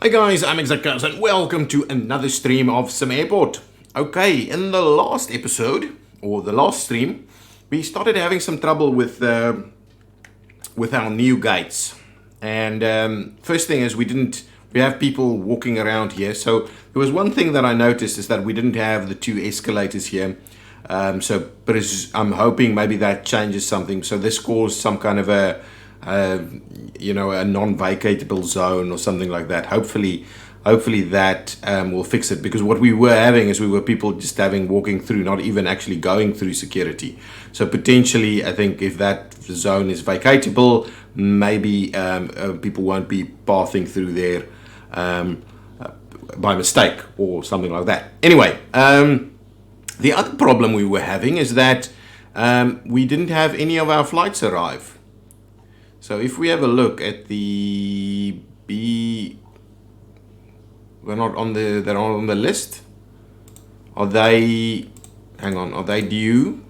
Hi guys, I'm ExactChaos and welcome to another stream of SimAirport. Okay, in the last episode, or the last stream, we started having some trouble with our new gates. And first thing is we have people walking around here. So there was one thing that I noticed is that we didn't have the two escalators here. But I'm hoping maybe that changes something. So this caused some kind of a non-vacatable zone or something like that. Hopefully that will fix it, because what we were having is people just walking through, not even actually going through security. So potentially, I think if that zone is vacatable, maybe people won't be passing through there by mistake or something like that. Anyway, the other problem we were having is that we didn't have any of our flights arrive. So if we have a look at the they're not on the list. Are they? Hang on. Are they due?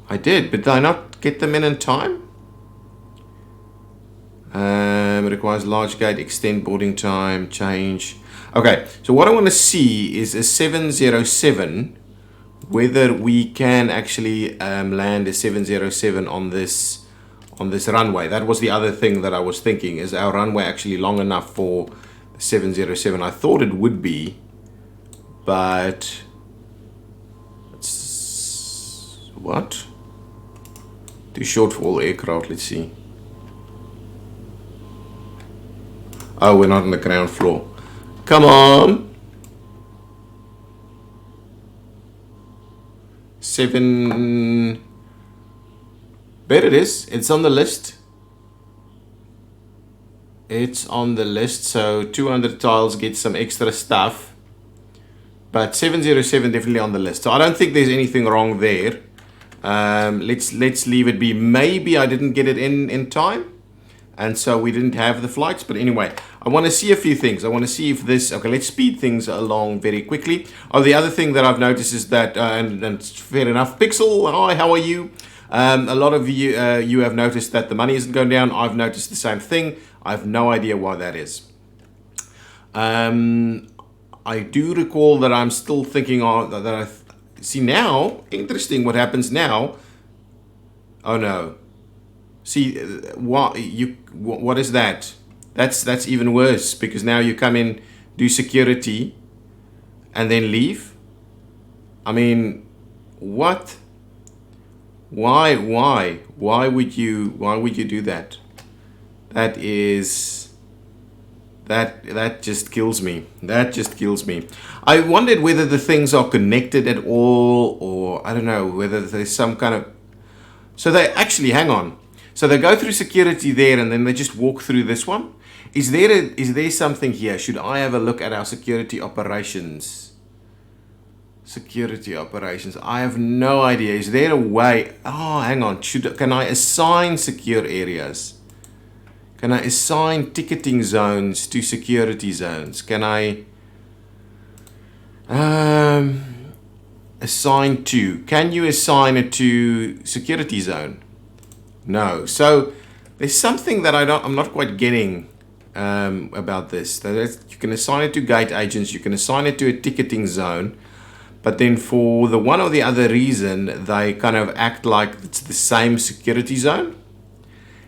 I did, but did I not get them in time? It requires large gate, extend boarding time, change. Okay, so what I want to see is a 707, whether we can actually land a 707 on this runway. That was the other thing that I was thinking. Is our runway actually long enough for the 707? I thought it would be, but it's what? Too short for all aircraft. Let's see. Oh, we're not on the ground floor. Come on. 7. There it is. It's on the list. It's on the list. So 200 tiles gets some extra stuff. But 707 definitely on the list. So I don't think there's anything wrong there. Let's leave it be. Maybe I didn't get it in time, and so we didn't have the flights. But anyway, I want to see a few things. I want to see if this... Okay, let's speed things along very quickly. Oh, the other thing that I've noticed is that... and fair enough. Pixel, hi, how are you? A lot of you have noticed that the money isn't going down. I've noticed the same thing. I have no idea why that is. I do recall that I'm still thinking see now, interesting what happens now. Oh no. See, what is that? That's even worse, because now you come in, do security, and then leave. I mean, what? Why would you do that? That just kills me. That just kills me. I wondered whether the things are connected at all, or I don't know, whether there's some kind of... So they actually, hang on. So they go through security there, and then they just walk through this one. Is there something here? Should I have a look at our security operations? Security operations. I have no idea. Is there a way? Oh, hang on. Can I assign secure areas? Can I assign ticketing zones to security zones? Can I assign to? Can you assign it to security zone? No. So there's something that I'm not quite getting about this. You can assign it to gate agents. You can assign it to a ticketing zone. But then for the one or the other reason, they kind of act like it's the same security zone.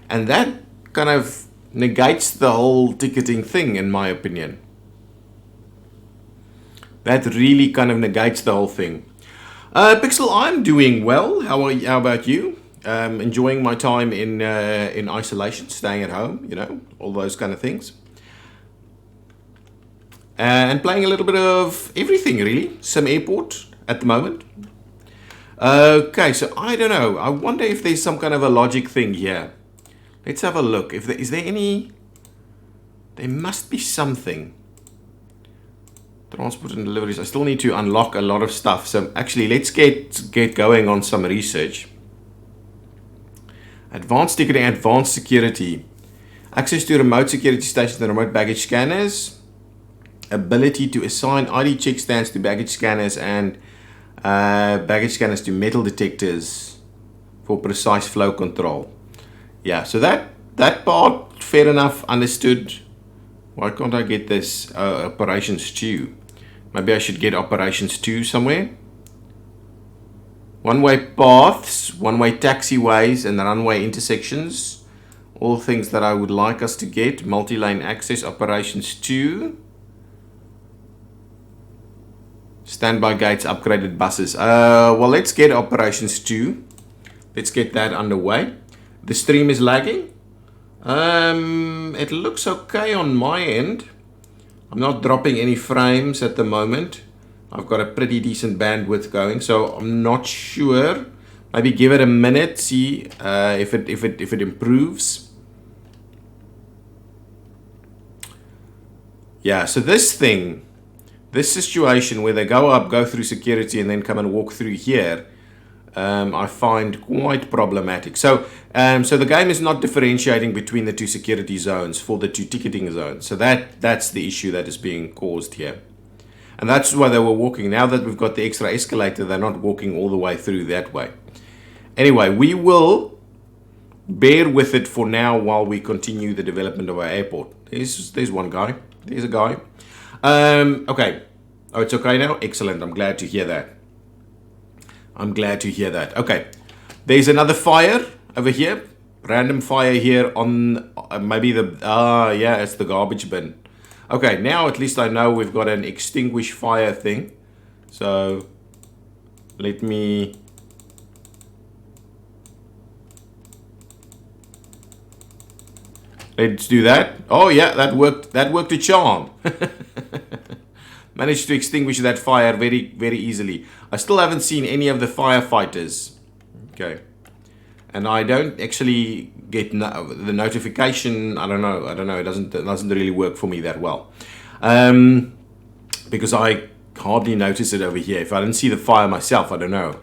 And that kind of negates the whole ticketing thing, in my opinion. That really kind of negates the whole thing. Pixel, I'm doing well. How about you? Enjoying my time in isolation, staying at home, all those kind of things. And playing a little bit of everything, really. SimAirport at the moment. Okay, so I don't know. I wonder if there's some kind of a logic thing here. Let's have a look. Is there any... There must be something. Transport and deliveries. I still need to unlock a lot of stuff. So actually, let's get going on some research. Advanced ticketing, advanced security. Access to remote security stations and remote baggage scanners. Ability to assign ID check stands to baggage scanners and baggage scanners to metal detectors for precise flow control. Yeah, so that part, fair enough, understood. Why can't I get this operations 2? Maybe I should get operations 2 somewhere. One-way paths, one-way taxiways, and runway intersections. All things that I would like us to get. Multi-lane access, operations 2. Standby gates, upgraded buses. Well, let's get operations 2. Let's get that underway. The stream is lagging. It looks okay on my end. I'm not dropping any frames at the moment. I've got a pretty decent bandwidth going, so I'm not sure. Maybe give it a minute, see if it improves. Yeah, so this situation where they go up, go through security, and then come and walk through here, I find quite problematic. So the game is not differentiating between the two security zones for the two ticketing zones. So that's the issue that is being caused here. And that's why they were walking. Now that we've got the extra escalator, they're not walking all the way through that way. Anyway, we will bear with it for now while we continue the development of our airport. There's one guy. There's a guy. Okay. Oh, it's okay now? Excellent. I'm glad to hear that. Okay. There's another fire over here. Random fire here on maybe the... yeah, it's the garbage bin. Okay, now at least I know we've got an extinguish fire thing. So let's do that. Oh yeah, that worked a charm. Managed to extinguish that fire very, very easily. I still haven't seen any of the firefighters. Okay. And I don't actually get the notification. I don't know. It doesn't really work for me that well, because I hardly notice it over here. If I didn't see the fire myself, I don't know.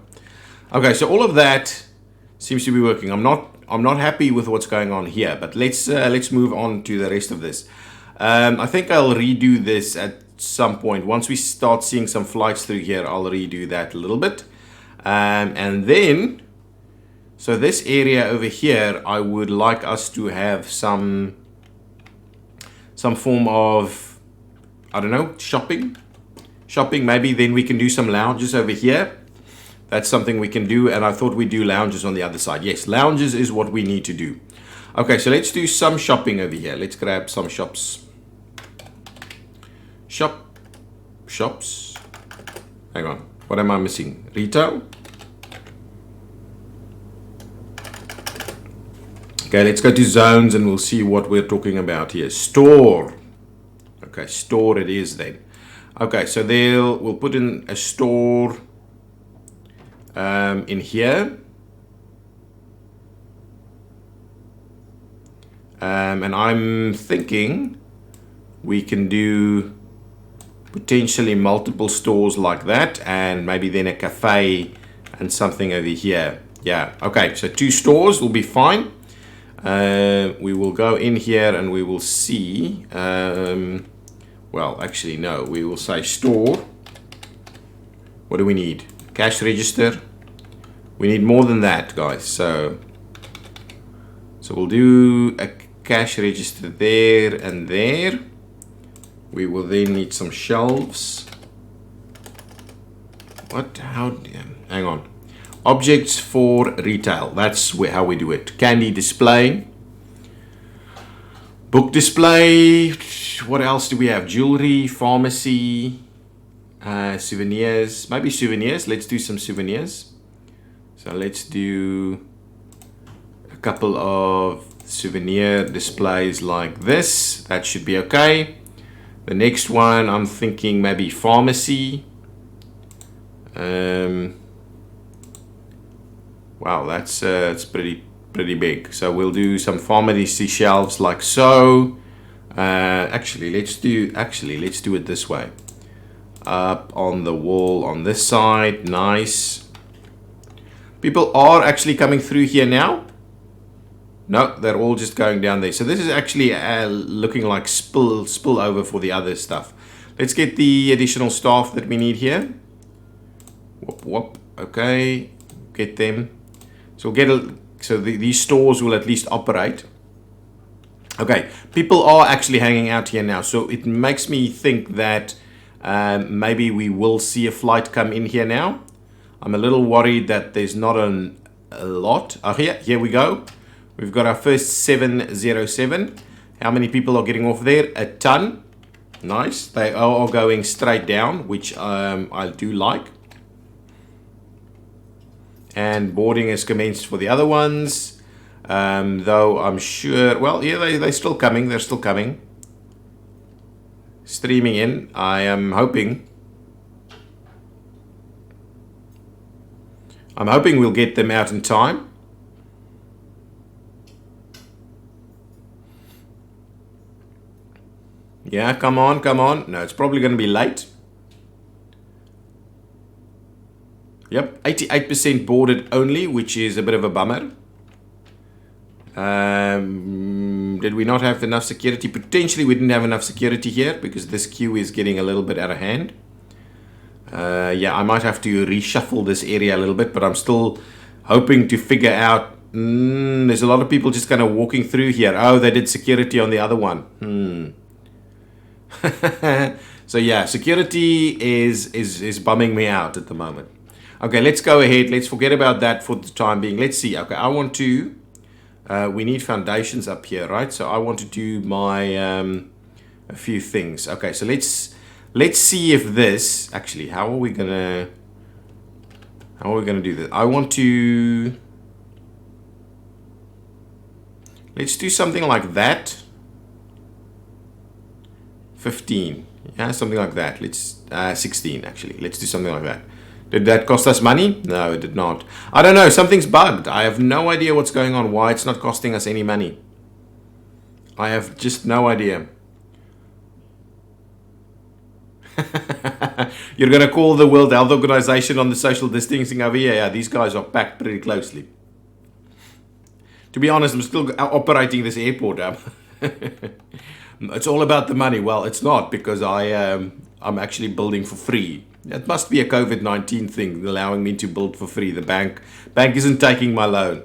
Okay, so all of that seems to be working. I'm not happy with what's going on here, but let's move on to the rest of this. I think I'll redo this at some point. Once we start seeing some flights through here, I'll redo that a little bit, and then. So this area over here, I would like us to have some form of, I don't know, shopping. Maybe then we can do some lounges over here. That's something we can do, and I thought we'd do lounges on the other side. Yes, lounges is what we need to do. Okay, so let's do some shopping over here. Let's grab some shops. Shops. Hang on, what am I missing? Retail. Okay, let's go to zones and we'll see what we're talking about here. Store. Okay, store it is then. Okay, so we'll put in a store in here. And I'm thinking we can do potentially multiple stores like that, and maybe then a cafe and something over here. Yeah, okay, so 2 stores will be fine. We will go in here and we will see, well, actually, no, we will say store. What do we need? Cash register. We need more than that, guys. So we'll do a cash register there and there. We will then need some shelves. Hang on. Objects for retail. That's how we do it. Candy display. Book display. What else do we have? Jewelry, pharmacy, souvenirs. Maybe souvenirs. Let's do some souvenirs. So let's do a couple of souvenir displays like this. That should be okay. The next one, I'm thinking maybe pharmacy. Wow, that's pretty big. So we'll do some pharmacy shelves like so. Actually, let's do it this way. Up on the wall on this side, nice. People are actually coming through here now. No, they're all just going down there. So this is actually looking like spill over for the other stuff. Let's get the additional staff that we need here. Whoop, whoop. Okay, get them. So these stores will at least operate. Okay, people are actually hanging out here now, so it makes me think that maybe we will see a flight come in here now. I'm a little worried that there's not a lot. Oh, here we go. We've got our first 707. How many people are getting off there? A ton. Nice. They are all going straight down, which I do like. And boarding has commenced for the other ones. Though I'm sure, well, yeah, they're still coming. They're still coming. Streaming in. I am hoping. I'm hoping we'll get them out in time. Yeah, come on, come on. No, it's probably going to be late. Yep, 88% boarded only, which is a bit of a bummer. Did we not have enough security? Potentially we didn't have enough security here because this queue is getting a little bit out of hand. Yeah, I might have to reshuffle this area a little bit, but I'm still hoping to figure out. There's a lot of people just kind of walking through here. Oh, they did security on the other one. So yeah, security is bumming me out at the moment. Okay, let's go ahead. Let's forget about that for the time being. Let's see. Okay, I want to. We need foundations up here, right? So I want to do my a few things. Okay, so let's see if this actually. How are we gonna do this? I want to. Let's do something like that. 15, yeah, something like that. Let's 16 actually. Let's do something like that. Did that cost us money? No, it did not. I don't know. Something's bugged. I have no idea what's going on. Why it's not costing us any money. I have just no idea. You're gonna call the World Health Organization on the social distancing over here. Yeah, these guys are packed pretty closely. To be honest, I'm still operating this airport. It's all about the money. Well, it's not, because I'm actually building for free. It must be a COVID-19 thing, allowing me to build for free. The bank isn't taking my loan.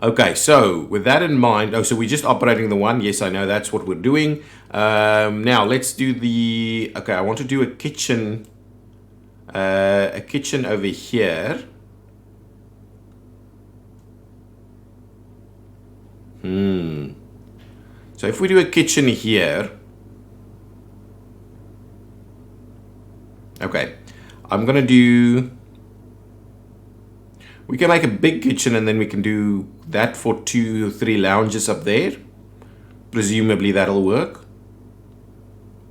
Okay, so with that in mind, so we're just operating the one. Yes, I know that's what we're doing. Now let's do the. Okay, I want to do a kitchen over here. So if we do a kitchen here, okay, I'm gonna do. We can make a big kitchen and then we can do that for 2 or 3 lounges up there. Presumably that'll work.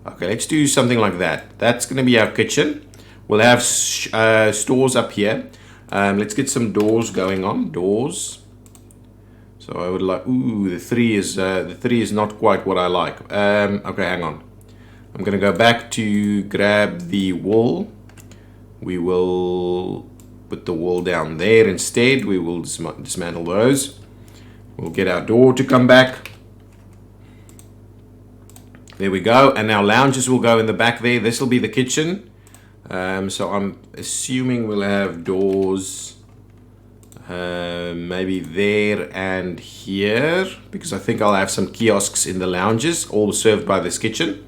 Okay, let's do something like that. That's gonna be our kitchen. We'll have stores up here. Let's get some doors going on. Doors. So I would like. Ooh, the 3 is not quite what I like. Okay, hang on. I'm gonna go back to grab the wall. We will put the wall down there instead. We will dismantle those. We'll get our door to come back. There we go. And now lounges will go in the back there. This will be the kitchen. So I'm assuming we'll have doors. Maybe there and here, because I think I'll have some kiosks in the lounges, all served by this kitchen.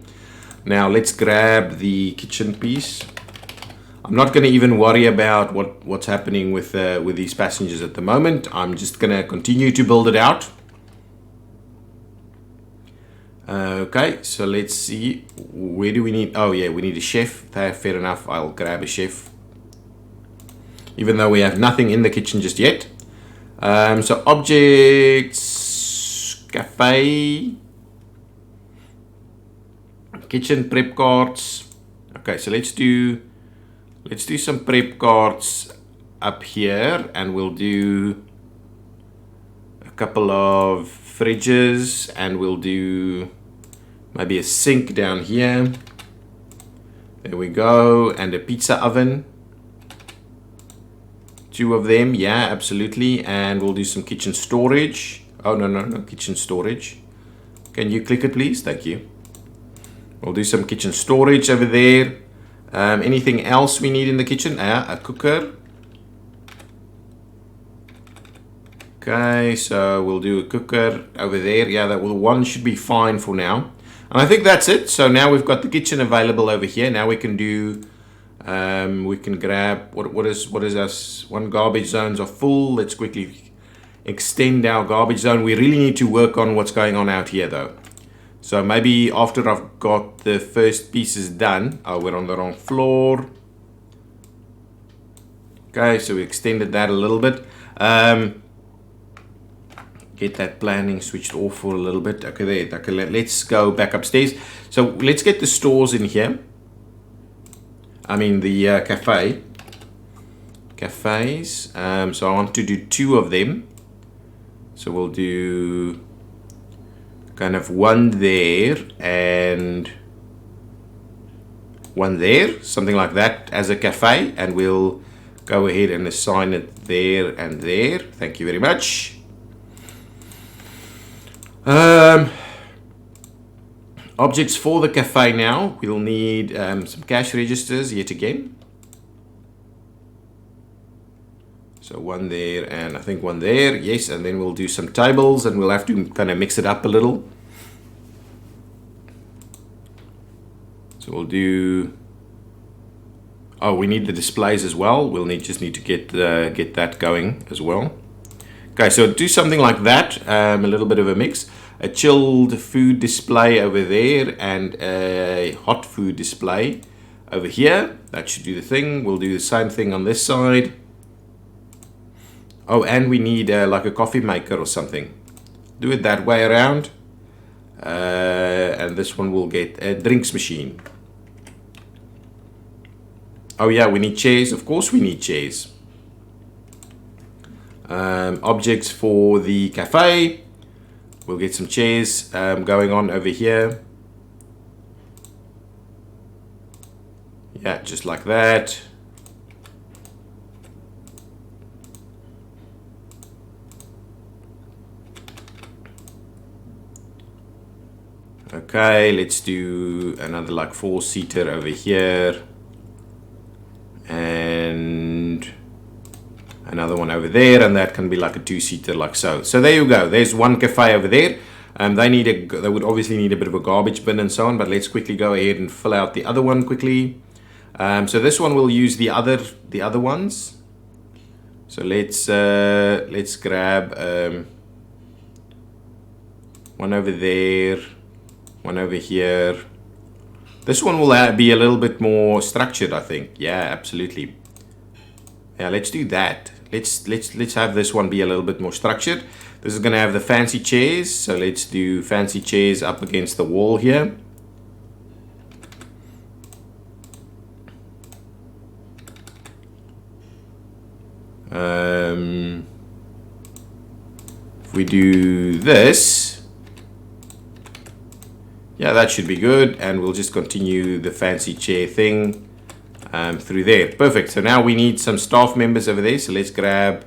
Now let's grab the kitchen piece. I'm not going to even worry about what's happening with these passengers at the moment. I'm just going to continue to build it out. Okay, so let's see. Where do we need? Oh yeah, we need a chef. Fair enough. I'll grab a chef. Even though we have nothing in the kitchen just yet. So objects, cafe, kitchen prep carts. Okay, so let's do some prep carts up here, and we'll do a couple of fridges, and we'll do maybe a sink down here. There we go, and a pizza oven. 2 of them, yeah, absolutely. And we'll do some kitchen storage. Oh, no, kitchen storage. Can you click it, please? Thank you. We'll do some kitchen storage over there. Anything else we need in the kitchen? A cooker. Okay, so we'll do a cooker over there. Yeah, that one should be fine for now. And I think that's it. So now we've got the kitchen available over here. Now we can do, we can grab, what is us? One garbage zones are full. Let's quickly extend our garbage zone. We really need to work on what's going on out here though. So maybe after I've got the first pieces done, oh, we're on the wrong floor. Okay, so we extended that a little bit. Get that planning switched off for a little bit. Okay, there. Okay, let's go back upstairs. So let's get the stores in here. I mean the cafes. So I want to do 2 of them. So we'll do kind of one there and one there, something like that as a cafe, and we'll go ahead and assign it there and there. Thank you very much. Objects for the cafe now. We'll need some cash registers yet again. So one there and I think one there. Yes, and then we'll do some tables and we'll have to kind of mix it up a little. So we'll do... Oh, we need the displays as well. We'll just need to get that going as well. Okay, so do something like that, a little bit of a mix. A chilled food display over there and a hot food display over here. That should do the thing. We'll do the same thing on this side. Oh, and we need like a coffee maker or something. Do it that way around. And this one will get a drinks machine. Oh yeah, we need chairs. Of course we need chairs. Objects for the cafe. We'll get some chairs going on over here. Yeah, just like that. Okay, let's do another like 4-seater over here. And another one over there, and that can be like a 2-seater like so. So there you go. There's one cafe over there. They would obviously need a bit of a garbage bin and so on, but let's quickly go ahead and fill out the other one quickly. So this one will use the other ones. So let's grab one over there, one over here. This one will be a little bit more structured, I think. Yeah, absolutely. Yeah, let's do that. Let's have this one be a little bit more structured. This is going to have the fancy chairs, so let's do fancy chairs up against the wall here. If we do this, yeah, that should be good, and we'll just continue the fancy chair thing through there. Perfect. So now we need some staff members over there, so let's grab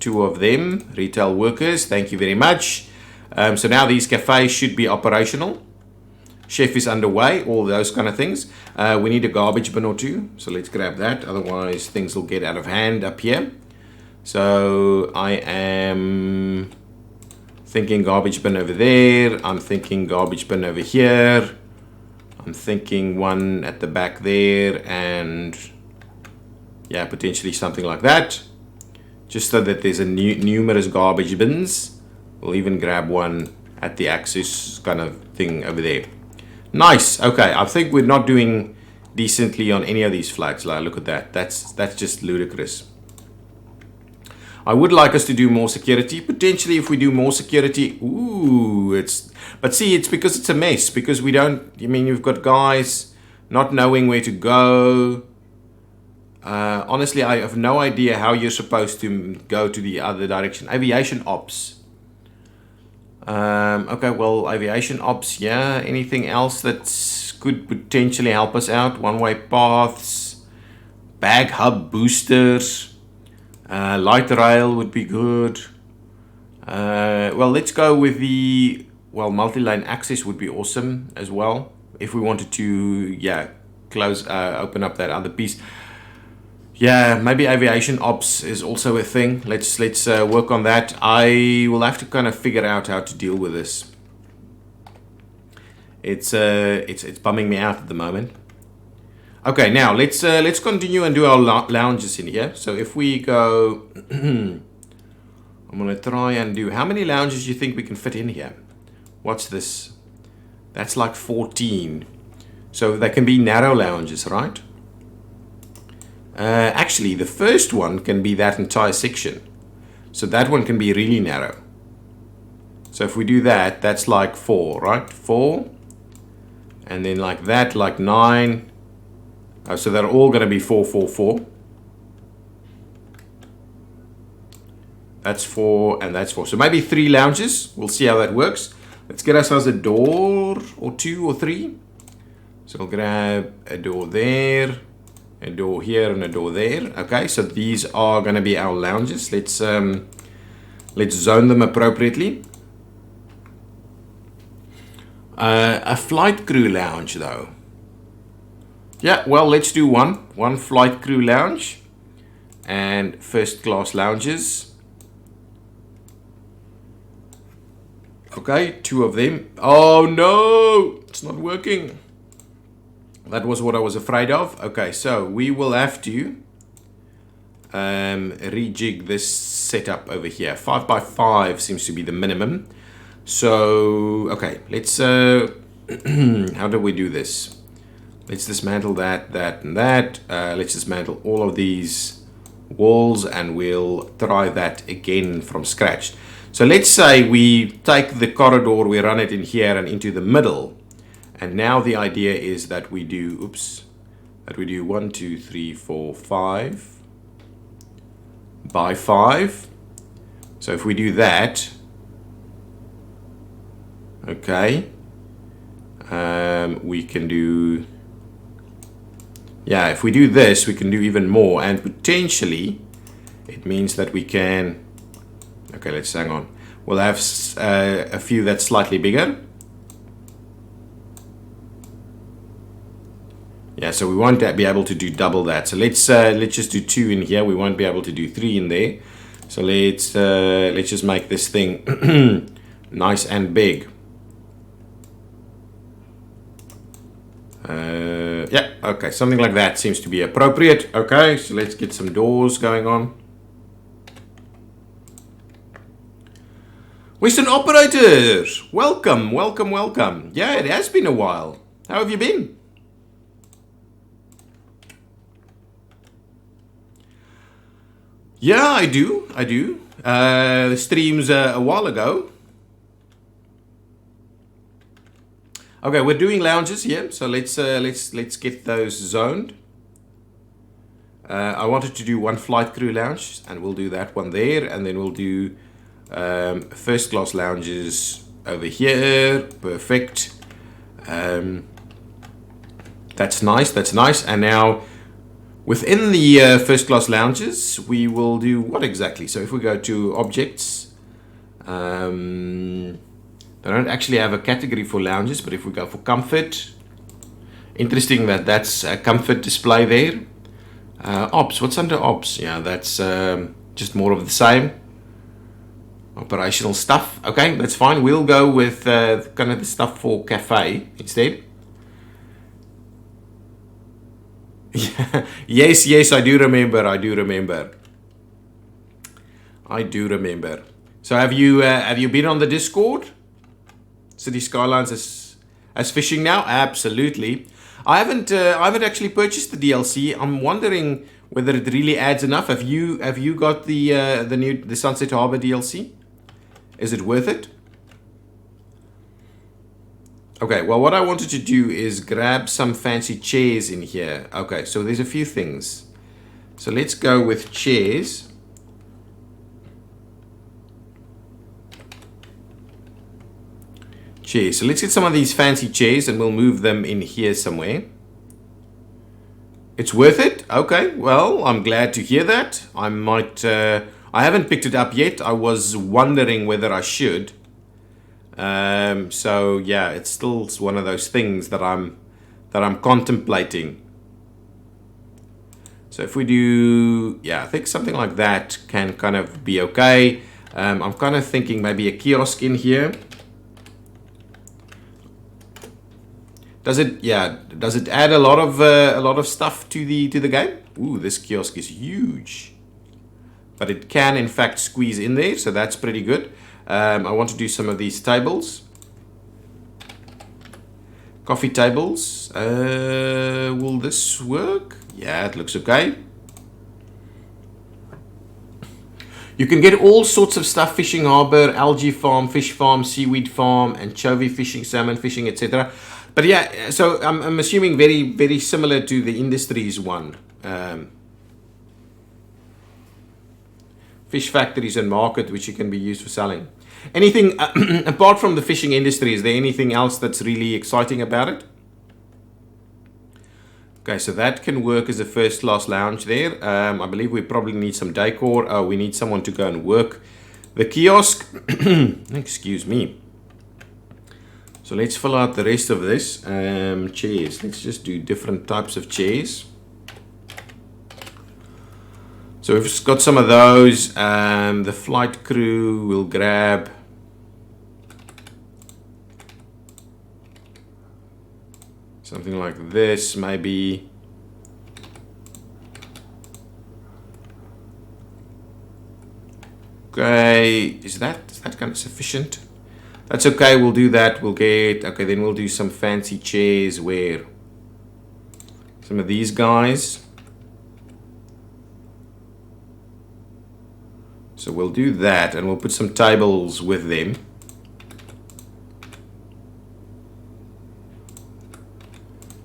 2 of them. Retail workers, thank you very much. So now these cafes should be operational. Chef is underway, all those kind of things. We need a garbage bin or 2, so let's grab that, otherwise things will get out of hand up here. So I am thinking garbage bin over there. I'm thinking garbage bin over here. I'm thinking one at the back there, and yeah, potentially something like that. Just so that there's numerous garbage bins. We'll even grab one at the access kind of thing over there. Nice. Okay, I think we're not doing decently on any of these flags. Like, look at that. That's just ludicrous. I would like us to do more security. Potentially, if we do more security, but see, it's because it's a mess. Because we don't. I mean, you've got guys not knowing where to go. Honestly, I have no idea how you're supposed to go to the other direction. Aviation ops. Okay, well, aviation ops. Yeah. Anything else that could potentially help us out? One-way paths, bag hub boosters. Light rail would be good. Well, let's go with the multi-lane access would be awesome as well. If we wanted to, yeah, open up that other piece. Yeah, maybe aviation ops is also a thing. Let's work on that. I will have to kind of figure out how to deal with this. It's bumming me out at the moment. Okay, now let's continue and do our lounges in here. So if we go, I'm gonna try and do, how many lounges do you think we can fit in here? What's this? That's like 14. So they can be narrow lounges, right? Actually, the first one can be that entire section. So that one can be really narrow. So if we do that, that's like 4, right? 4. And then like that, like 9. Oh, so they're all going to be 4, 4, 4. That's 4 and that's 4. So maybe 3 lounges. We'll see how that works. Let's get ourselves a door or 2 or 3. So we'll grab a door there, a door here and a door there. Okay, so these are going to be our lounges. Let's zone them appropriately. A flight crew lounge though. Yeah, well, let's do one flight crew lounge and first class lounges. Okay, 2 of them. Oh no, it's not working. That was what I was afraid of. Okay, so we will have to rejig this setup over here. 5 by 5 seems to be the minimum. So, okay, let's, how do we do this? Let's dismantle that, and that. Let's dismantle all of these walls and we'll try that again from scratch. So let's say we take the corridor, we run it in here and into the middle. And now the idea is that we do, that we do 1, 2, 3, 4, 5 by 5. So if we do that, okay, we can do, yeah, if we do this, we can do even more. And potentially, it means that we can, okay, let's hang on. We'll have a few that's slightly bigger. Yeah, so we won't be able to do double that. So let's just do 2 in here. We won't be able to do 3 in there. So let's just make this thing nice and big. Yeah, okay, something like that seems to be appropriate. Okay, so let's get some doors going on. Western Operator, welcome, welcome, welcome. Yeah, it has been a while. How have you been? Yeah, I do. The streams a while ago. Okay, we're doing lounges here, so let's get those zoned. I wanted to do 1 flight crew lounge, and we'll do that one there, and then we'll do first class lounges over here. Perfect. That's nice. And now within the first class lounges, we will do what exactly? So if we go to objects, they don't actually have a category for lounges, but if we go for comfort, interesting that that's a comfort display there. Ops, what's under ops? Yeah, that's just more of the same. Operational stuff. Okay, that's fine. We'll go with kind of the stuff for cafe instead. Yes, I do remember. So have you been on the Discord? City Skylines as fishing now? Absolutely. I haven't actually purchased the DLC. I'm wondering whether it really adds enough. Have you got the Sunset Harbor DLC? Is it worth it? Okay, well, what I wanted to do is grab some fancy chairs in here. Okay, so there's a few things. So let's go with chairs. So let's get some of these fancy chairs and we'll move them in here somewhere. It's worth it? Okay, well, I'm glad to hear that. I haven't picked it up yet. I was wondering whether I should. So yeah, it's still one of those things that I'm contemplating. So if we do, yeah, I think something like that can kind of be okay. I'm kind of thinking maybe a kiosk in here. Does it? Yeah. Does it add a lot of stuff to the game? Ooh, this kiosk is huge, but it can in fact squeeze in there, so that's pretty good. I want to do some of these tables, coffee tables. Will this work? Yeah, it looks okay. You can get all sorts of stuff: fishing harbor, algae farm, fish farm, seaweed farm, anchovy fishing, salmon fishing, etc. But yeah, so I'm assuming very similar to the industries one. Fish factories and market, which can be used for selling. Anything apart from the fishing industry, is there anything else that's really exciting about it? Okay, so that can work as a first class lounge there. I believe we probably need some decor. Oh, we need someone to go and work the kiosk. Excuse me. So let's fill out the rest of this. Chairs. Let's just do different types of chairs. So we've got some of those. The flight crew will grab. Something like this, maybe. Okay, is that kind of sufficient? That's okay, we'll do that. We'll get, okay, then we'll do some fancy chairs where some of these guys. So we'll do that, and we'll put some tables with them.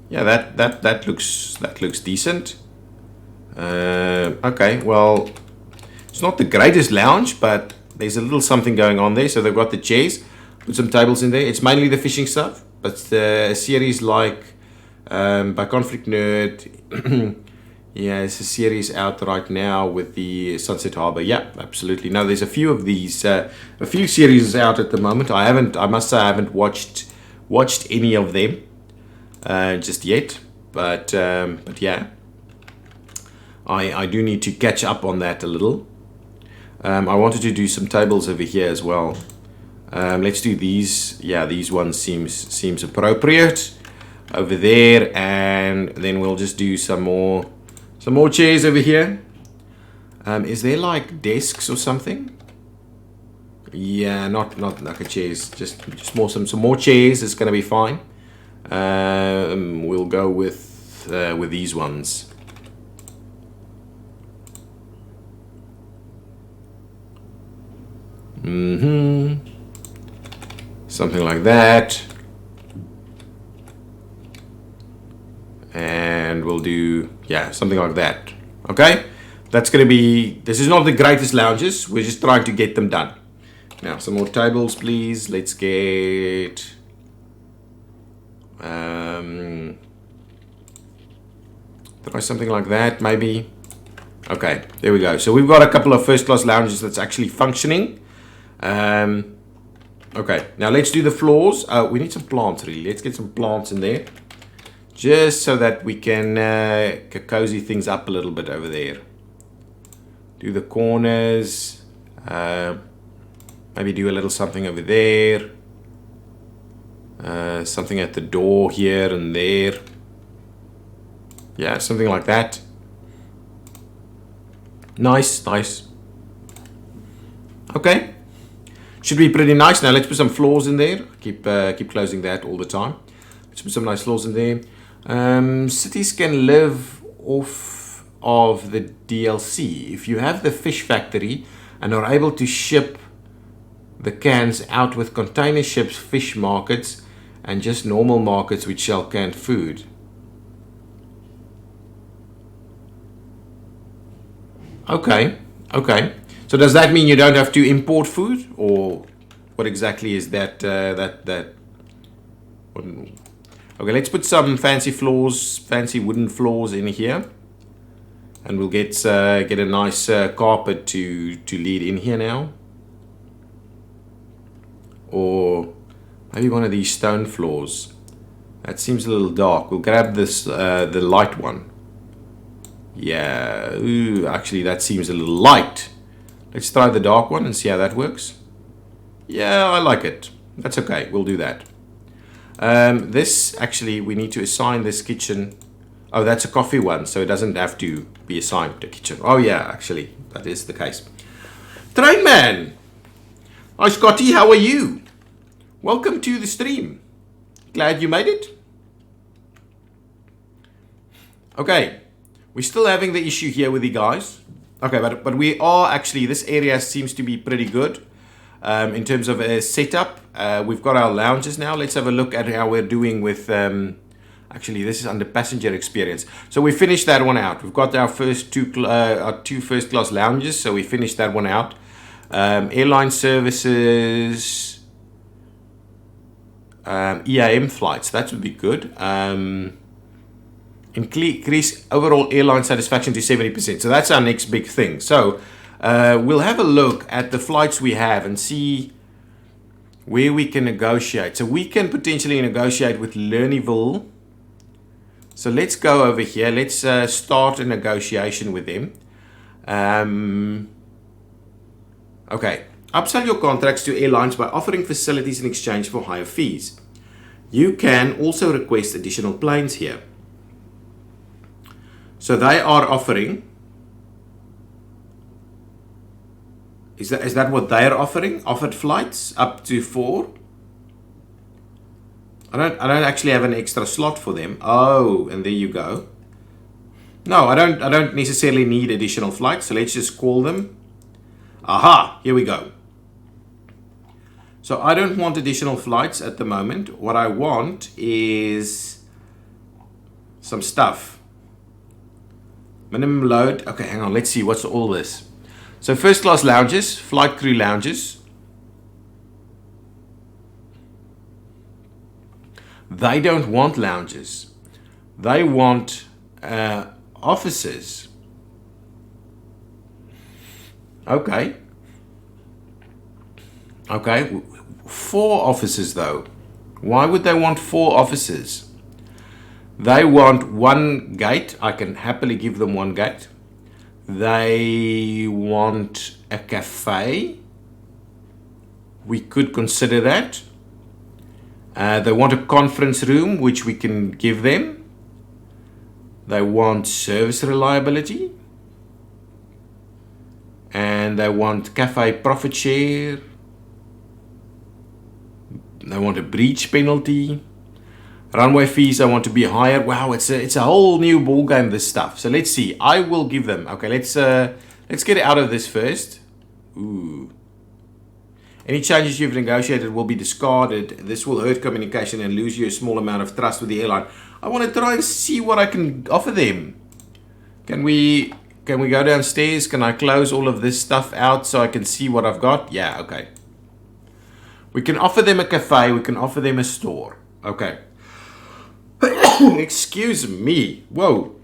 Yeah, that looks decent. Okay, well, it's not the greatest lounge, but there's a little something going on there. So they've got the chairs, put some tables in there. It's mainly the fishing stuff, but a series like by Conflict Nerd. Yeah, it's a series out right now with the Sunset Harbor. Yeah, absolutely. No, there's a few of these, a few series out at the moment. I must say, I haven't watched any of them just yet. But yeah, I do need to catch up on that a little. I wanted to do some tables over here as well. Let's do these. Yeah, these ones seems appropriate over there, and then we'll just do some more chairs over here. Is there like desks or something? Yeah, not like a chairs, just some more chairs is gonna be fine. We'll go with these ones. Something like that. And we'll do, yeah, something like that. Okay, that's gonna be, this is not the greatest lounges, we're just trying to get them done. Now some more tables, please. Let's get try something like that maybe. Okay, there we go. So we've got a couple of first class lounges that's actually functioning. Okay, now let's do the floors. We need some plants really. Let's get some plants in there, just so that we can cozy things up a little bit over there. Do the corners. Maybe do a little something over there. Something at the door here and there. Yeah, something like that. Nice. Okay. Should be pretty nice. Now let's put some floors in there. Keep closing that all the time. Let's put some nice floors in there. Cities can live off of the DLC. If you have the fish factory and are able to ship the cans out with container ships, fish markets, and just normal markets which sell canned food. Okay. So does that mean you don't have to import food, or what exactly is that? Okay, let's put some fancy floors, fancy wooden floors in here, and we'll get a nice carpet to lead in here now, or maybe one of these stone floors. That seems a little dark. We'll grab this the light one. Yeah, ooh, actually that seems a little light. Let's try the dark one and see how that works. Yeah, I like it. That's okay, we'll do that. This, actually, we need to assign this kitchen. Oh, that's a coffee one, so it doesn't have to be assigned to kitchen. Oh yeah, actually, that is the case. Train man! Hi Scotty, how are you? Welcome to the stream. Glad you made it. Okay, we're still having the issue here with the guys. Okay, but we are actually, this area seems to be pretty good in terms of a setup. We've got our lounges now. Let's have a look at how we're doing with, actually this is under passenger experience. So we finished that one out. We've got our two first class lounges, so we finished that one out. Airline services, EAM flights, that would be good. Increase overall airline satisfaction to 70%. So that's our next big thing. So we'll have a look at the flights we have and see where we can negotiate. So we can potentially negotiate with Lernieville. So let's go over here. Let's start a negotiation with them. Okay. Upsell your contracts to airlines by offering facilities in exchange for higher fees. You can also request additional planes here. So they are offering, is that what they are offering? Offered flights up to 4. I don't actually have an extra slot for them. Oh, and there you go. No, I don't necessarily need additional flights, so let's just call them. Aha, here we go. So I don't want additional flights at the moment. What I want is some stuff. Minimum load. Okay, hang on. Let's see. What's all this? So first class lounges, flight crew lounges. They don't want lounges. They want offices. Okay. Okay. 4 offices though. Why would they want 4 offices? They want 1 gate. I can happily give them 1 gate. They want a cafe. We could consider that. They want a conference room, which we can give them. They want service reliability. And they want cafe profit share. They want a breach penalty. Runway fees I want to be higher. Wow, it's a whole new ball game, this stuff. So let's see. I will give them. Okay, let's get out of this first. Ooh. Any changes you've negotiated will be discarded. This will hurt communication and lose you a small amount of trust with the airline. I want to try and see what I can offer them. Can we go downstairs? Can I close all of this stuff out so I can see what I've got? Yeah, okay. We can offer them a cafe. We can offer them a store. Okay. Excuse me. Whoa.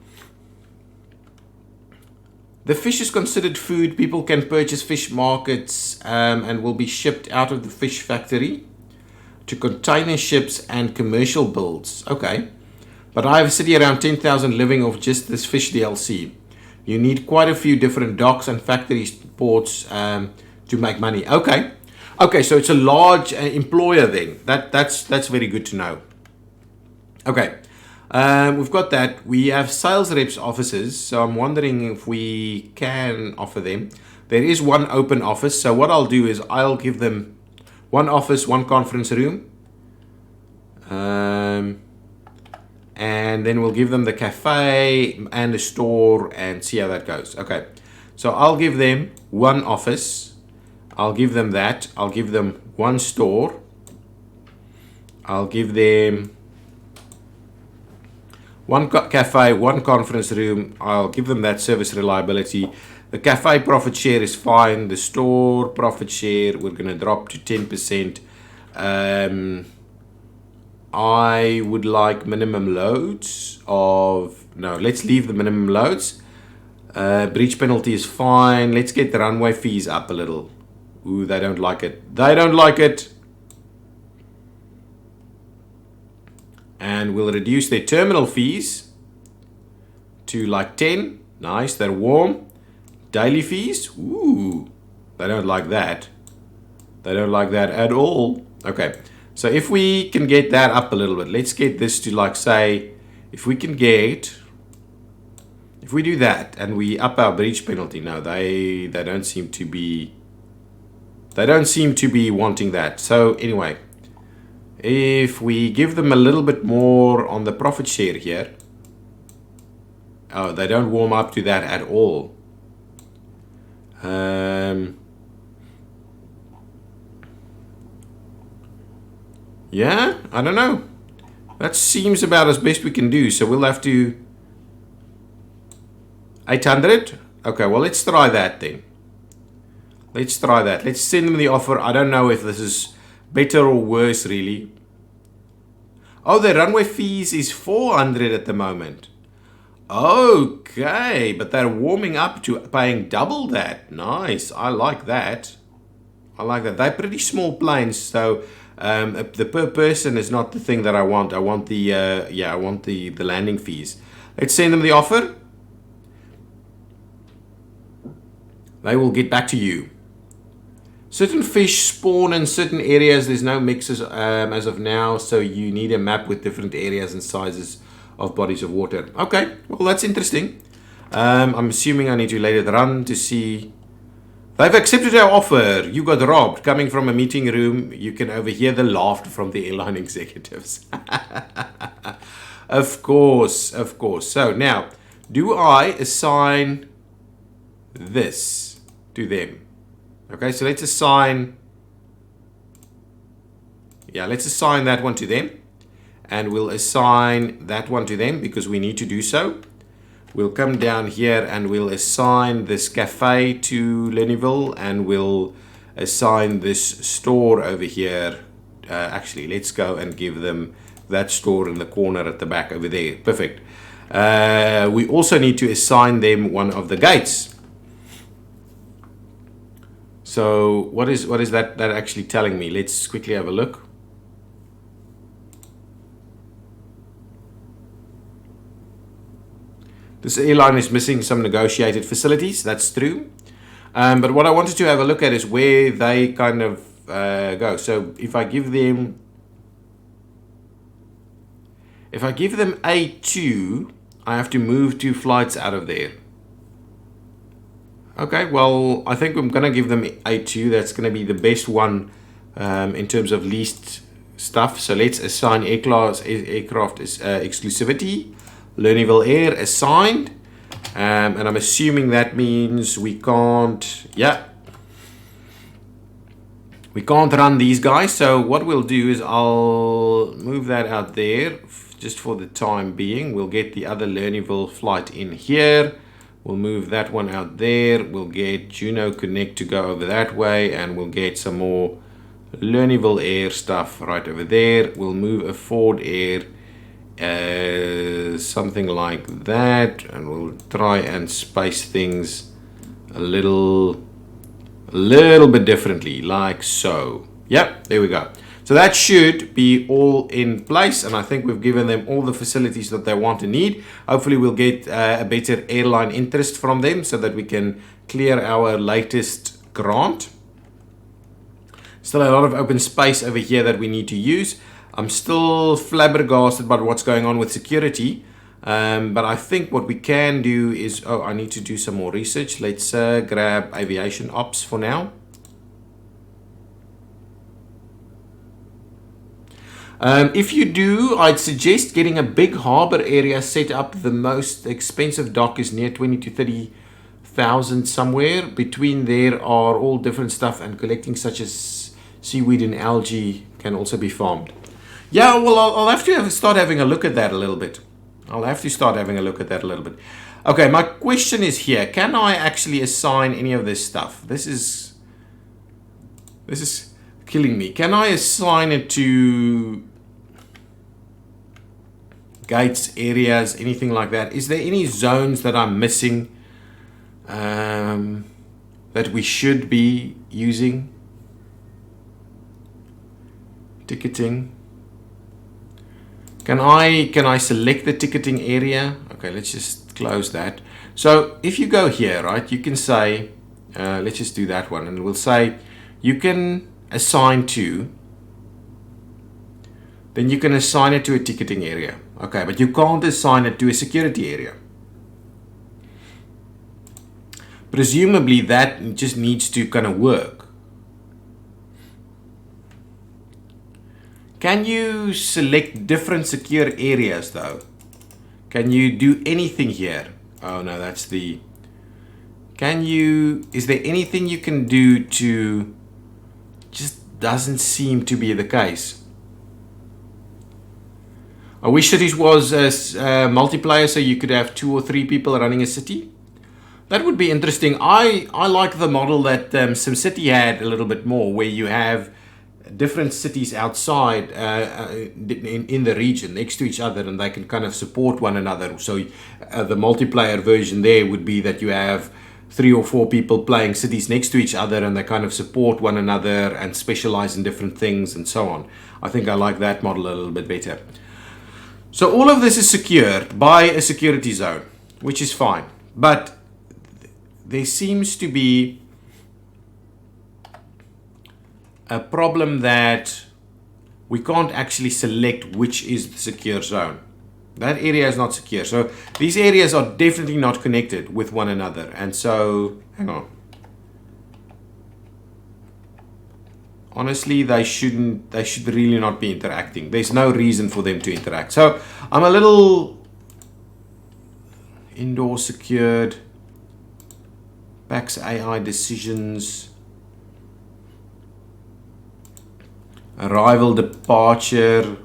The fish is considered food. People can purchase fish markets and will be shipped out of the fish factory to container ships and commercial builds. Okay. But I have a city around 10,000 living off just this fish DLC. You need quite a few different docks and factory ports to make money. Okay. Okay, so it's a large employer then. That's very good to know. Okay. We've got that. We have sales reps offices, so I'm wondering if we can offer them. There is 1 open office, so what I'll do is I'll give them 1 office, 1 conference room, and then we'll give them the cafe and the store and see how that goes. Okay, so I'll give them 1 office. I'll give them that. I'll give them 1 store. I'll give them 1 cafe, 1 conference room. I'll give them that service reliability. The cafe profit share is fine. The store profit share, we're going to drop to 10%. I would like minimum loads of... No, let's leave the minimum loads. Breach penalty is fine. Let's get the runway fees up a little. Ooh, they don't like it. They don't like it. And we'll reduce their terminal fees to like 10. Nice, they're warm. Daily fees. Ooh, they don't like that. They don't like that at all. Okay, so if we can get that up a little bit, let's get this to, like, say, if we can get, if we do that and we up our breach penalty. No, they don't seem to be, they don't seem to be wanting that. So anyway, if we give them a little bit more on the profit share here. Oh, they don't warm up to that at all. Yeah, I don't know. That seems about as best we can do. So we'll have to 800. Okay, well, let's try that then. Let's try that. Let's send them the offer. I don't know if this is better or worse, really. Oh, the runway fees is 400 at the moment. Okay, but they're warming up to paying double that. Nice. I like that. I like that. They're pretty small planes, so the per person is not the thing that I want. I want the yeah, I want the landing fees. Let's send them the offer. They will get back to you. Certain fish spawn in certain areas. There's no mixes as of now, so you need a map with different areas and sizes of bodies of water. Okay, well, that's interesting. I'm assuming I need to let it run to see. They've accepted our offer. You got robbed. Coming from a meeting room, you can overhear the laughter from the airline executives. Of course, of course. So now, do I assign this to them? Okay, so let's assign, yeah, let's assign that one to them. And we'll assign that one to them because we need to do so. We'll come down here and we'll assign this cafe to Lennyville, and we'll assign this store over here. Actually, let's go and give them that store in the corner at the back over there. Perfect. We also need to assign them one of the gates. So what is that actually telling me? Let's quickly have a look. This airline is missing some negotiated facilities. That's true. But what I wanted to have a look at is where they kind of go. So if I give them A2, I have to move 2 flights out of there. Okay, well, I think I'm going to give them A2. That's going to be the best one in terms of least stuff. So let's assign aircraft exclusivity. Lernyville Air assigned. And I'm assuming that means we can't, yeah. We can't run these guys. So what we'll do is I'll move that out there just for the time being. We'll get the other Lernyville flight in here. We'll move that one out there. We'll get Juno Connect to go over that way, and we'll get some more Lernyville Air stuff right over there. We'll move a Ford Air, something like that, and we'll try and space things a little bit differently, like so. Yep, there we go. So that should be all in place, and I think we've given them all the facilities that they want and need. Hopefully we'll get a better airline interest from them so that we can clear our latest grant. Still a lot of open space over here that we need to use. I'm still flabbergasted about what's going on with security, but I think what we can do is, oh, I need to do some more research. Let's grab aviation ops for now. If you do, I'd suggest getting a big harbor area set up. The most expensive dock is near 20 to 30,000 somewhere. Between there are all different stuff, and collecting such as seaweed and algae can also be farmed. Yeah, well, I'll have to start having a look at that a little bit. Okay, my question is here. Can I actually assign any of this stuff? This is killing me. Can I assign it to gates, areas, anything like that? Is there any zones that I'm missing that we should be using? Ticketing. Can I select the ticketing area? Okay, let's just close that. So if you go here, right, you can say, let's just do that one, and we'll say you can assign to, then you can assign it to a ticketing area. Okay, but you can't assign it to a security area. Presumably that just needs to kind of work. Can you select different secure areas though? Can you do anything here? Oh no, that's the... is there anything you can do to... Just doesn't seem to be the case. I wish that it was a multiplayer so you could have 2 or 3 people running a city. That would be interesting. I like the model that SimCity had a little bit more, where you have different cities outside in the region next to each other, and they can kind of support one another. So the multiplayer version there would be that you have 3 or 4 people playing cities next to each other, and they kind of support one another and specialize in different things and so on. I think I like that model a little bit better. So all of this is secured by a security zone, which is fine. But there seems to be a problem that we can't actually select which is the secure zone. That area is not secure. So these areas are definitely not connected with one another. And so, hang on. Honestly, they should really not be interacting. There's no reason for them to interact. So I'm a little indoor secured, PAX AI decisions, arrival departure,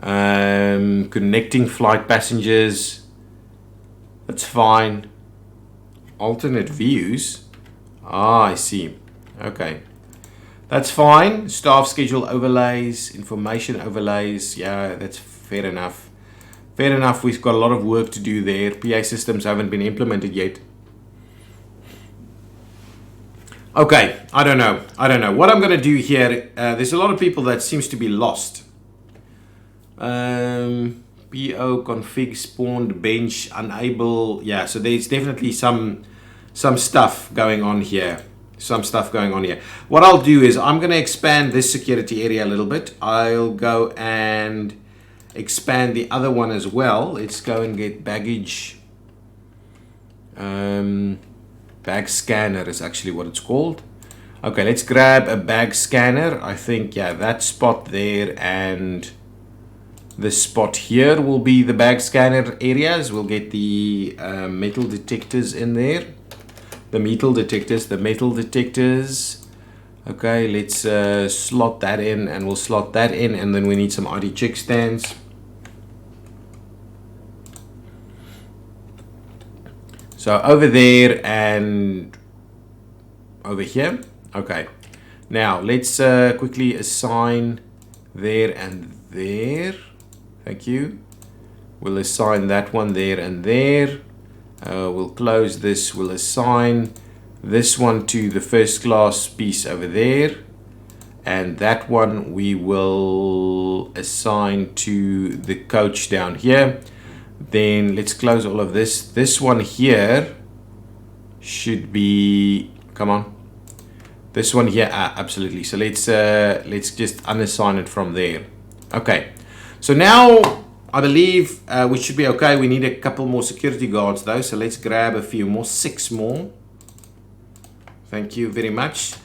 connecting flight passengers. That's fine. Alternate views. Ah, I see. Okay. That's fine. Staff schedule overlays, information overlays. Yeah, that's fair enough. Fair enough. We've got a lot of work to do there. PA systems haven't been implemented yet. Okay, I don't know. What I'm going to do here, there's a lot of people that seems to be lost. PO config spawned bench unable. Yeah, so there's definitely some stuff going on here. What I'll do is I'm going to expand this security area a little bit. I'll go and expand the other one as well. Let's go and get baggage. Bag scanner is actually what it's called. Okay, let's grab a bag scanner. I think, yeah, that spot there and this spot here will be the bag scanner areas. We'll get the metal detectors in there. The metal detectors. Okay, let's slot that in, and we'll slot that in, and then we need some ID check stands. So over there and over here. Okay, now let's quickly assign there and there. Thank you. We'll assign that one there and there. We'll close this. We'll assign this one to the first class piece over there, and that one we will assign to the coach down here. Then let's close all of this. This one here should be, come on, this one here, absolutely. So let's just unassign it from there. Okay, so now I believe we should be okay. We need a couple more security guards though, so let's grab a few more, 6 more. Thank you very much.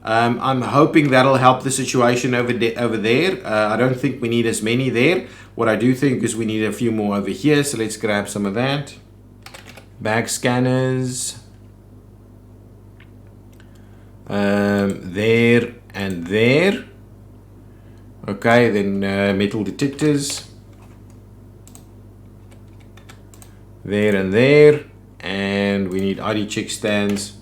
I'm hoping that'll help the situation over there. I don't think we need as many there. What I do think is we need a few more over here, so let's grab some of that. Bag scanners. There and there. Okay, then metal detectors. There and there. And we need ID check stands.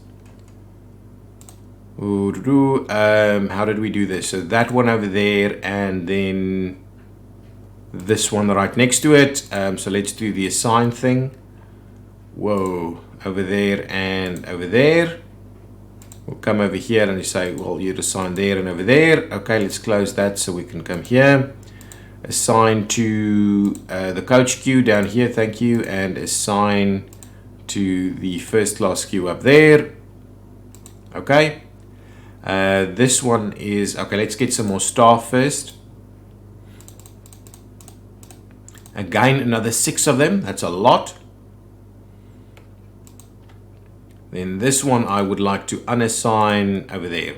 How did we do this? So that one over there, and then this one right next to it. So let's do the assign thing. Whoa, over there and over there. We'll come over here and you say, well, you'd assign there and over there. Okay, let's close that so we can come here. Assign to the coach queue down here, thank you, and assign to the first class queue up there. Okay. This one is, okay, let's get some more staff first. Again, another 6 of them, that's a lot. Then this one I would like to unassign over there.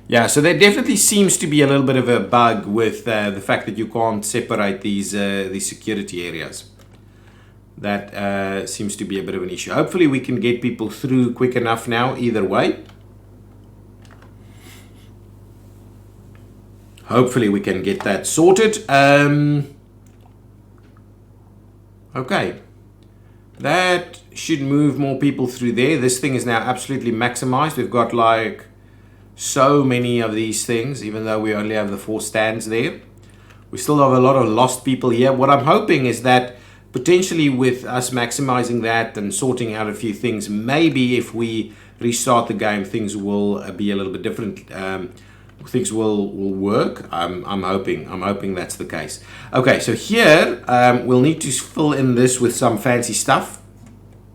Yeah, so there definitely seems to be a little bit of a bug with the fact that you can't separate these security areas. That seems to be a bit of an issue. Hopefully we can get people through quick enough now, either way. Hopefully we can get that sorted. Okay. That should move more people through there. This thing is now absolutely maximized. We've got like so many of these things, even though we only have the 4 stands there. We still have a lot of lost people here. What I'm hoping is that potentially with us maximizing that and sorting out a few things, maybe if we restart the game, things will be a little bit different. Things will work. I'm hoping that's the case. Okay, so here we'll need to fill in this with some fancy stuff.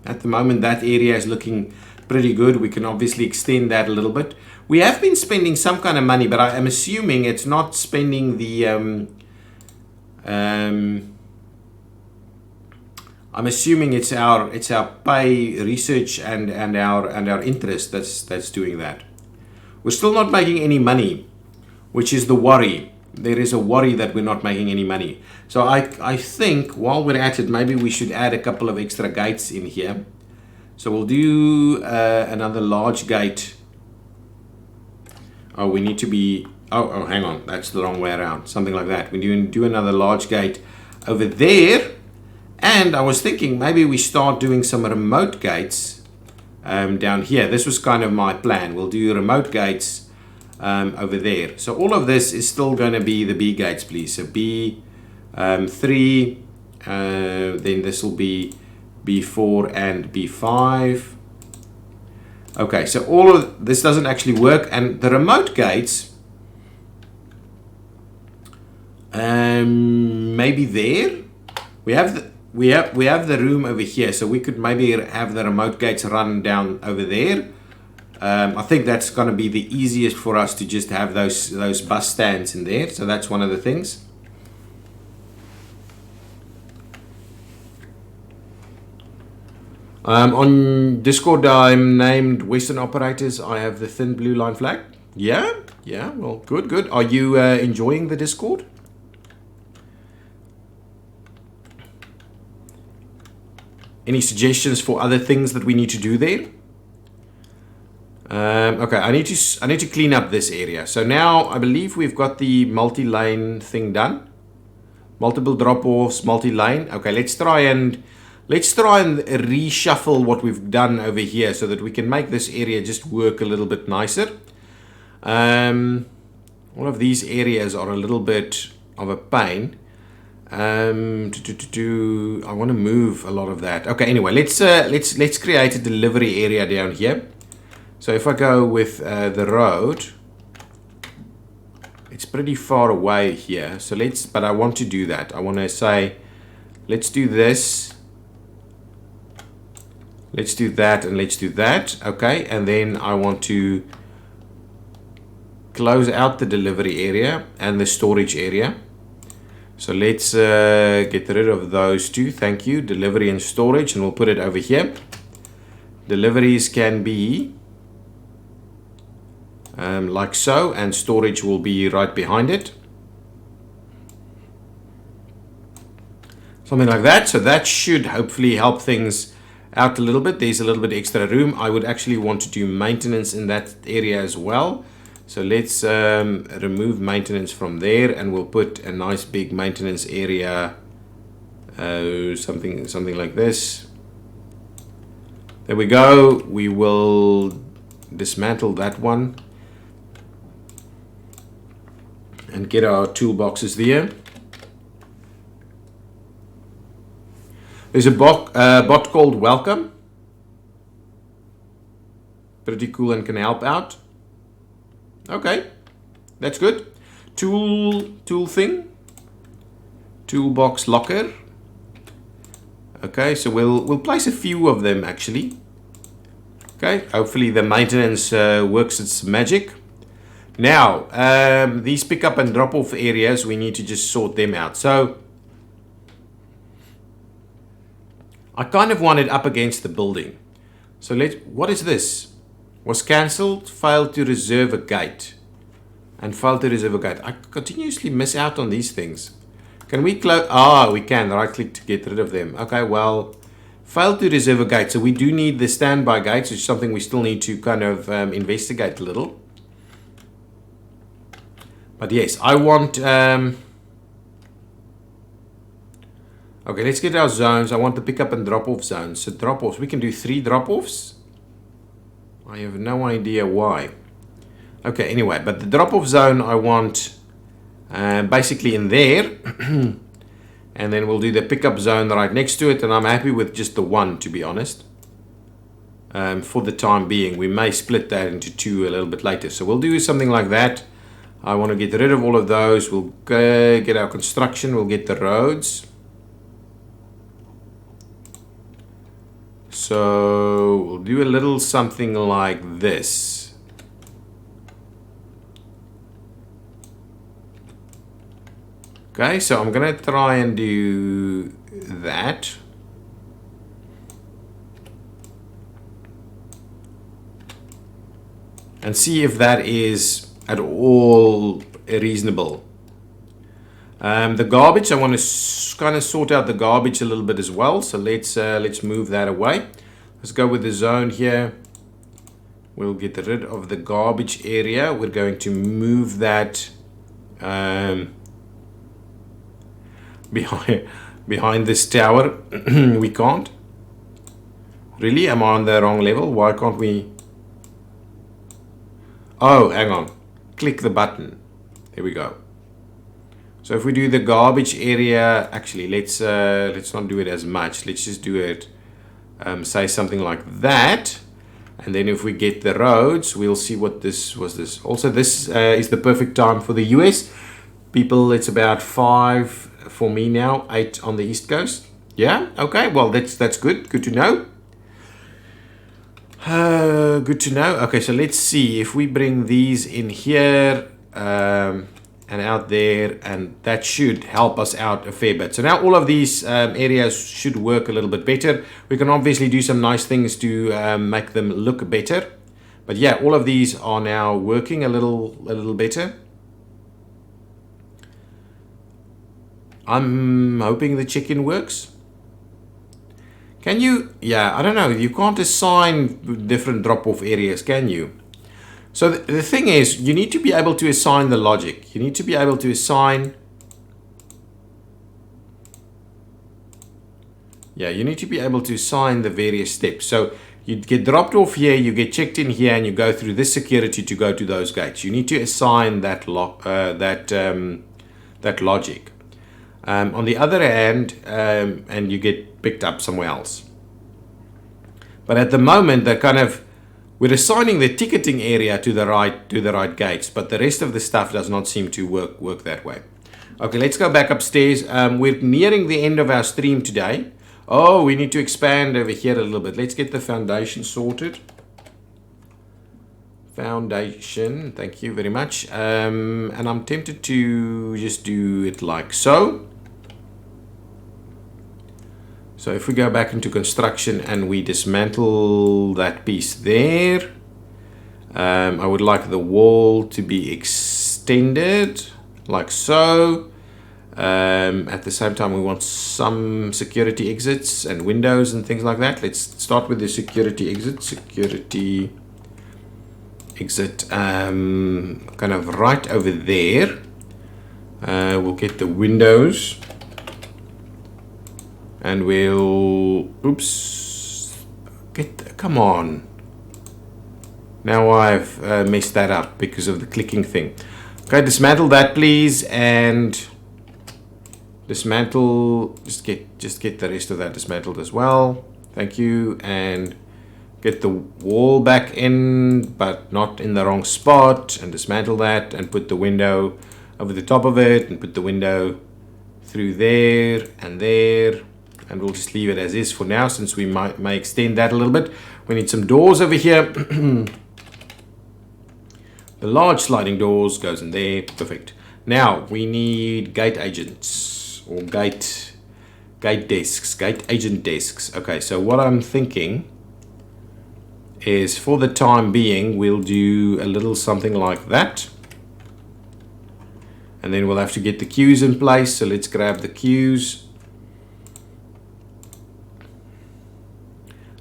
At the moment that area is looking pretty good. We can obviously extend that a little bit. We have been spending some kind of money, but I am assuming it's not spending the I'm assuming it's our pay, research and our interest that's doing that. We're still not making any money, which is the worry. There is a worry that we're not making any money. So I think while we're at it, maybe we should add a couple of extra gates in here. So we'll do another large gate. Oh, we need to be, oh, hang on, that's the wrong way around. Something like that. We do another large gate over there. And I was thinking maybe we start doing some remote gates down here. This was kind of my plan. We'll do remote gates over there. So all of this is still going to be the B gates, please. So B3, then this will be B4 and B5. Okay, so all of this doesn't actually work, and the remote gates, maybe there. We have the room over here, so we could maybe have the remote gates run down over there. I think that's going to be the easiest for us to just have those bus stands in there. So that's one of the things. On Discord, I'm named Western Operators. I have the thin blue line flag. Yeah. Well, good. Are you enjoying the Discord? Any suggestions for other things that we need to do there? Okay, I need to clean up this area. So now I believe we've got the multi-lane thing done. Multiple drop-offs, multi-lane. Okay, let's try and reshuffle what we've done over here so that we can make this area just work a little bit nicer. All of these areas are a little bit of a pain. I want to move a lot of that. Okay, anyway, let's create a delivery area down here. So if I go with the road, it's pretty far away here. So but I want to do that. I want to say, let's do this. Let's do that and let's do that. Okay, and then I want to close out the delivery area and the storage area. So let's get rid of those two. Thank you. Delivery and storage, and we'll put it over here. Deliveries can be like so, and storage will be right behind it. Something like that. So that should hopefully help things out a little bit. There's a little bit extra room. I would actually want to do maintenance in that area as well. So let's remove maintenance from there, and we'll put a nice big maintenance area, something like this. There we go. We will dismantle that one and get our toolboxes there. There's a bot called Welcome. Pretty cool and can help out. Okay, that's good. Tool thing. toolbox locker. Okay, so we'll place a few of them actually. Okay, hopefully the maintenance works its magic. Now, these pick up and drop off areas, we need to just sort them out. So I kind of want it up against the building. So what is this? Was cancelled, failed to reserve a gate. And failed to reserve a gate. I continuously miss out on these things. Can we close? Ah, we can. Right click to get rid of them. Okay, well, failed to reserve a gate. So we do need the standby gates, which is something we still need to kind of investigate a little. But yes, I want... okay, let's get our zones. I want the pick up and drop off zones. So drop offs. We can do 3 drop offs. I have no idea why. Okay, anyway, but the drop off zone I want basically in there. And then we'll do the pickup zone right next to it. And I'm happy with just the 1, to be honest. For the time being. We may split that into 2 a little bit later. So we'll do something like that. I want to get rid of all of those. We'll get our construction. We'll get the roads. So we'll do a little something like this. Okay, so I'm going to try and do that. And see if that is at all reasonable. The garbage, I want to kind of sort out the garbage a little bit as well. So let's move that away. Let's go with the zone here. We'll get rid of the garbage area. We're going to move that behind this tower. We can't. Really? Am I on the wrong level? Why can't we? Oh, hang on. Click the button. There we go. So if we do the garbage area, actually let's not do it as much. Let's just do it, say something like that. And then if we get the roads, we'll see what this was. This also, this is the perfect time for the US people. It's about 5 for me now, 8 on the East Coast. Yeah. Okay. Well, that's good. Good to know. Good to know. Okay, so let's see if we bring these in here and out there, and that should help us out a fair bit. So now all of these areas should work a little bit better. We can obviously do some nice things to make them look better. But yeah, all of these are now working a little better. I'm hoping the check-in works. Can you? Yeah, I don't know. You can't assign different drop-off areas, can you? So the thing is, you need to be able to assign the logic. You need to be able to assign... Yeah, you need to be able to assign the various steps. So you get dropped off here, you get checked in here, and you go through this security to go to those gates. You need to assign that that logic. On the other hand, and you get picked up somewhere else. But at the moment, they're kind of... We're assigning the ticketing area to the right gates, but the rest of the stuff does not seem to work that way. Okay, let's go back upstairs. We're nearing the end of our stream today. Oh, we need to expand over here a little bit. Let's get the foundation sorted. Foundation, thank you very much. And I'm tempted to just do it like so. So if we go back into construction and we dismantle that piece there, I would like the wall to be extended like so. At the same time, we want some security exits and windows and things like that. Let's start with the security exit. Security exit kind of right over there. We'll get the windows. And we'll, oops, come on. Now I've messed that up because of the clicking thing. Okay, dismantle that please, and dismantle, just get the rest of that dismantled as well. Thank you, and get the wall back in, but not in the wrong spot, and dismantle that, and put the window over the top of it, and put the window through there, and we'll just leave it as is for now, since we may extend that a little bit. We need some doors over here. The large sliding doors goes in there. Perfect. Now we need gate agents, or gate desks, gate agent desks. Okay, so what I'm thinking is, for the time being, we'll do a little something like that. And then we'll have to get the queues in place. So let's grab the queues.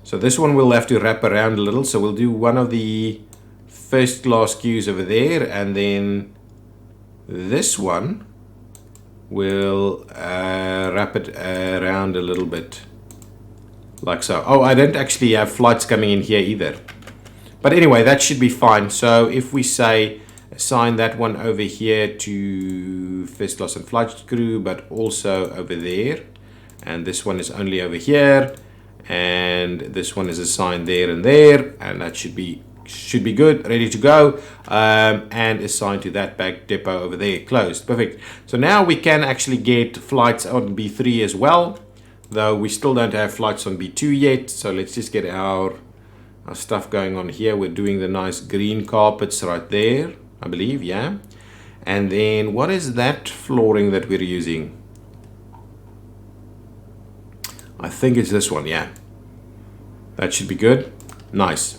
So this one we'll have to wrap around a little. So we'll do one of the first class queues over there, and then this one will wrap it around a little bit, like so. Oh, I don't actually have flights coming in here either. But anyway, that should be fine. So if we say assign that one over here to first class and flight crew, but also over there, and this one is only over here, and this one is assigned there and there, and that should be good, ready to go, and assigned to that back depot over there, closed. Perfect. So now we can actually get flights on B3 as well, though we still don't have flights on B2 yet. So let's just get our stuff going on here. We're doing the nice green carpets right there, I believe, yeah. And then what is that flooring that we're using? I think it's this one, yeah. That should be good. Nice.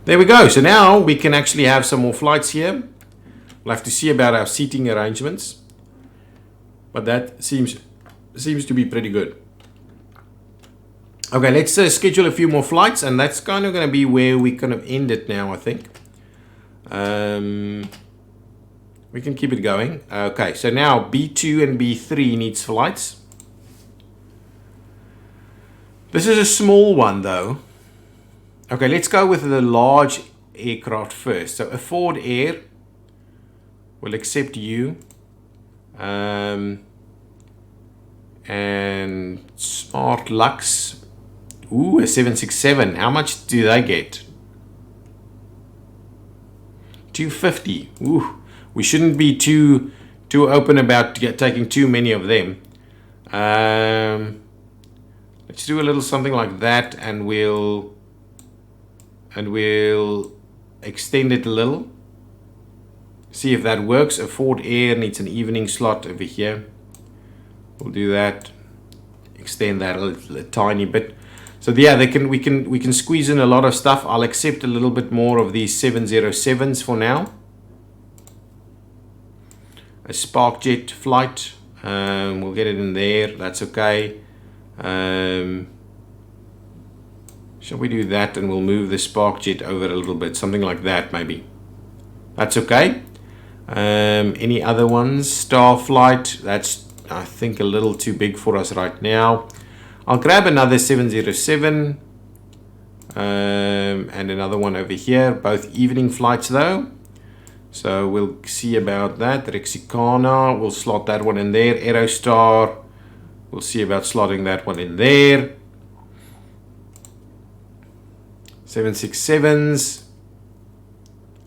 There we go. So now we can actually have some more flights here. We'll have to see about our seating arrangements, but that seems to be pretty good. Okay, let's schedule a few more flights, and that's kind of going to be where we kind of end it now, I think. We can keep it going. Okay, so now B2 and B3 needs flights. This is a small one though. Okay, let's go with the large aircraft first. So Afford Air will accept you. And Smart Lux. Ooh, a 767. How much do they get? 250. Ooh, we shouldn't be too open about taking too many of them. Let's do a little something like that, and we'll extend it a little. See if that works. Afford Air needs an evening slot over here. We'll do that. Extend that a tiny bit. So yeah, we can squeeze in a lot of stuff. I'll accept a little bit more of these 707s for now. A SparkJet flight. We'll get it in there. That's okay. Shall we do that, and we'll move the SparkJet over a little bit, something like that maybe. That's okay. Any other ones? Starflight, that's I think a little too big for us right now. I'll grab another 707 and another one over here, both evening flights though. So we'll see about that. Rexicana, we'll slot that one in there. Aerostar, we'll see about slotting that one in there. 767s.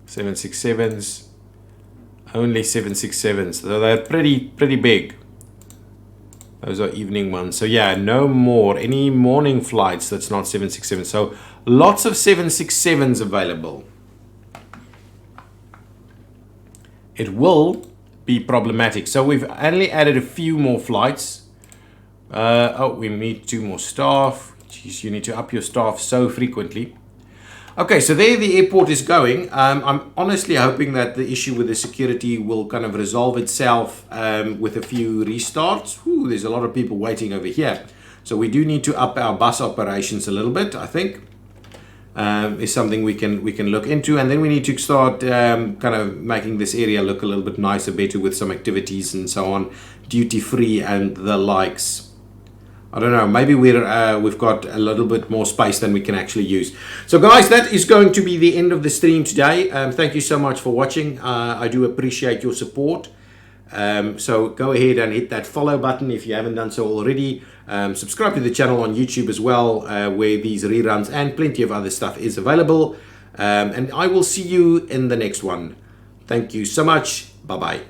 767s. Only 767s. Though they're pretty big. Those are evening ones. So yeah, no more. Any morning flights that's not 767. So lots of 767s available. It will be problematic. So we've only added a few more flights. Oh, we need 2 more staff. Jeez, you need to up your staff so frequently. Okay, so there the airport is going. I'm honestly hoping that the issue with the security will kind of resolve itself with a few restarts. Ooh, there's a lot of people waiting over here. So we do need to up our bus operations a little bit, I think. Is something we can look into, and then we need to start kind of making this area look a little bit nicer, better, with some activities and so on, duty free and the likes. I don't know, maybe we've got a little bit more space than we can actually use. So guys, that is going to be the end of the stream today. Thank you so much for watching. I do appreciate your support. So go ahead and hit that follow button if you haven't done so already. Subscribe to the channel on YouTube as well, where these reruns and plenty of other stuff is available. And I will see you in the next one. Thank you so much. Bye-bye.